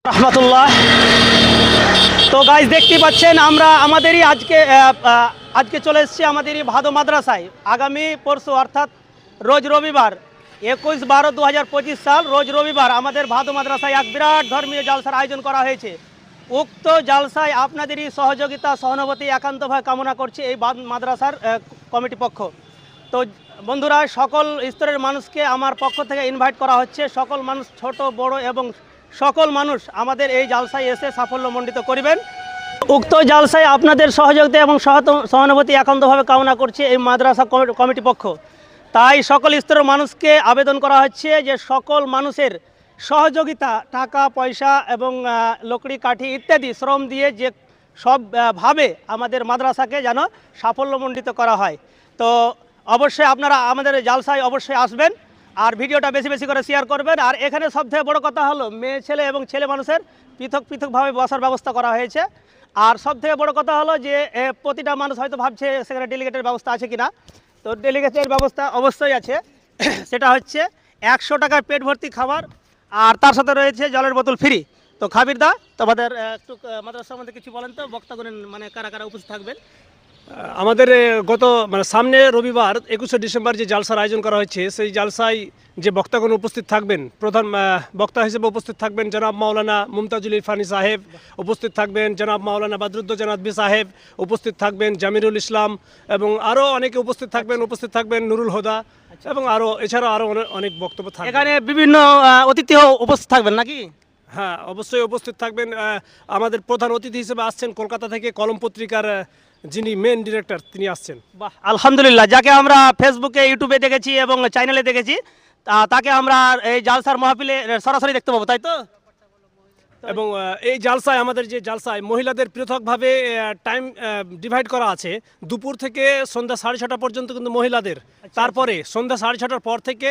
রহমতুল্লাহ। তো গাইজ দেখতে পাচ্ছেন আমরা আমাদেরই আজকে চলে এসেছি আমাদেরই ভাদো মাদ্রাসায়। আগামী পরশু অর্থাৎ রোজ রবিবার 21/12/2025 সাল রোজ রবিবার আমাদের ভাদো মাদ্রাসায় এক বিরাট ধর্মীয় জালসার আয়োজন করা হয়েছে। উক্ত জালসায় আপনাদেরই সহযোগিতা সহানুভূতি একান্তভাবে কামনা করছে এই মাদ্রাসার কমিটি পক্ষ। তো বন্ধুরা, সকল স্তরের মানুষকে আমার পক্ষ থেকে ইনভাইট করা হচ্ছে। সকল মানুষ ছোট বড় এবং সকল মানুষ আমাদের এই জালসায় এসে সাফল্যমণ্ডিত করিবেন। উক্ত জালসায় আপনাদের সহযোগিতা এবং সহানুভূতি একান্তভাবে কামনা করছে এই মাদ্রাসা কমিটি পক্ষ। তাই সকল স্তরের মানুষকে আবেদন করা হচ্ছে যে সকল মানুষের সহযোগিতা, টাকা পয়সা এবং লকড়ি কাঠি ইত্যাদি শ্রম দিয়ে যে সবভাবে আমাদের মাদ্রাসাকে যেন সাফল্যমণ্ডিত করা হয়। তো অবশ্যই আপনারা আমাদের জালসায় অবশ্যই আসবেন আর ভিডিওটা বেশি বেশি করে শেয়ার করবেন। আর এখানে সবথেকে বড় কথা হলো মেয়ে ছেলে এবং ছেলে মানুষের পৃথকভাবে বসার ব্যবস্থা করা হয়েছে। আর সবথেকে বড় কথা হলো যে প্রতিটা মানুষ হয়তো ভাবছে সেখানে ডেলিগেটের ব্যবস্থা আছে কিনা। তো ডেলিগেটের ব্যবস্থা অবশ্যই আছে। সেটা হচ্ছে 100 টাকার পেট ভর্তি খাবার আর তার সাথে রয়েছে জলের বোতল ফ্রি। তো খাবির দা, তোমাদের একটু মাদ্রাসার মধ্যে কিছু বলেন তো, বক্তাগণ মানে কারা কারা উপস্থিত থাকবেন? আমাদের সামনে রবিবার 21শে ডিসেম্বর যে জালসার আয়োজন করা হয়েছে, সেই জালসায় যে বক্তাগণ উপস্থিত থাকবেন, প্রধান বক্তা হিসেবে উপস্থিত থাকবেন জনাব মাওলানা মুমতাজুল ইরফানি সাহেব, উপস্থিত থাকবেন জনাব মাওলানা বদরুদ্দোজা সাহেব, উপস্থিত থাকবেন জামিরুল ইসলাম এবং আরও অনেকে উপস্থিত থাকবেন নুরুল হুদা এবং এছাড়াও আরও অনেক বক্তব্য থাকবে। এখানে বিভিন্ন অতিথি উপস্থিত থাকবেন নাকি? হ্যাঁ, অবশ্যই উপস্থিত থাকবেন। আমাদের প্রধান অতিথি হিসেবে আসছেন কলকাতা থেকে কলম পত্রিকার যিনি মেন ডিরেক্টর, তিনি আসছেন। বাহ, আলহামদুলিল্লাহ। যাকে আমরা ফেসবুকে ইউটিউবে দেখেছি এবং চ্যানেলে দেখেছি, তাকে আমরা এই জালসার মাহফিলে সরাসরি দেখতে পাবো, তাই তো? এবং এই জালসায় আমাদের যে জালসায় মহিলাদের পৃথকভাবে টাইম ডিভাইড করা আছে। দুপুর থেকে সন্ধ্যা 6:30 পর্যন্ত কিন্তু মহিলাদের, তারপরে সন্ধ্যা 6:30 পর থেকে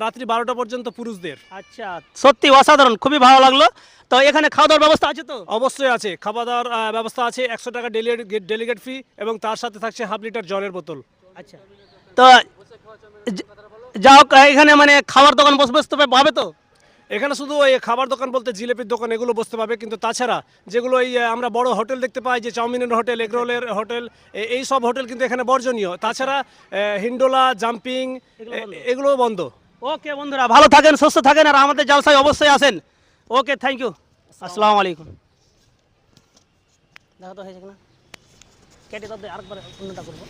রাত্রি 12টা পর্যন্ত পুরুষদের। আচ্ছা, সত্যি অসাধারণ, খুবই ভালো লাগলো। তো এখানে খাওয়া দাওয়ার ব্যবস্থা আছে তো? অবশ্যই আছে, খাওয়া দাওয়ার ব্যবস্থা আছে। 100 টাকা ডেলিগেট ফি এবং তার সাথে থাকছে ½ লিটার জলের বোতল। আচ্ছা, তো যাও এখানে মানে খাবার দোকান বসতে পাবে তো? এখানে শুধু ওই খাবার দোকান বলতে জিলেপির দোকান এগুলো বসতে পাবে, কিন্তু তাছাড়া যেগুলো এই আমরা বড় হোটেল দেখতে পাই, যে চাউমিনের হোটেল, এগরোলের হোটেল, এই সব হোটেল কিন্তু এখানে বর্জনীয়। তাছাড়া হিন্ডোলা, জাম্পিং এগুলোও বন্ধ। ওকে বন্ধুরা, ভালো থাকেন, সুস্থ থাকেন আর আমাদের জালসায় অবশ্যই আসেন। ওকে, থ্যাংক ইউ। আসসালামু আলাইকুম। দেখা তো হয়েছে কিনা কেটে তো আরেকবার অন্যটা করবো।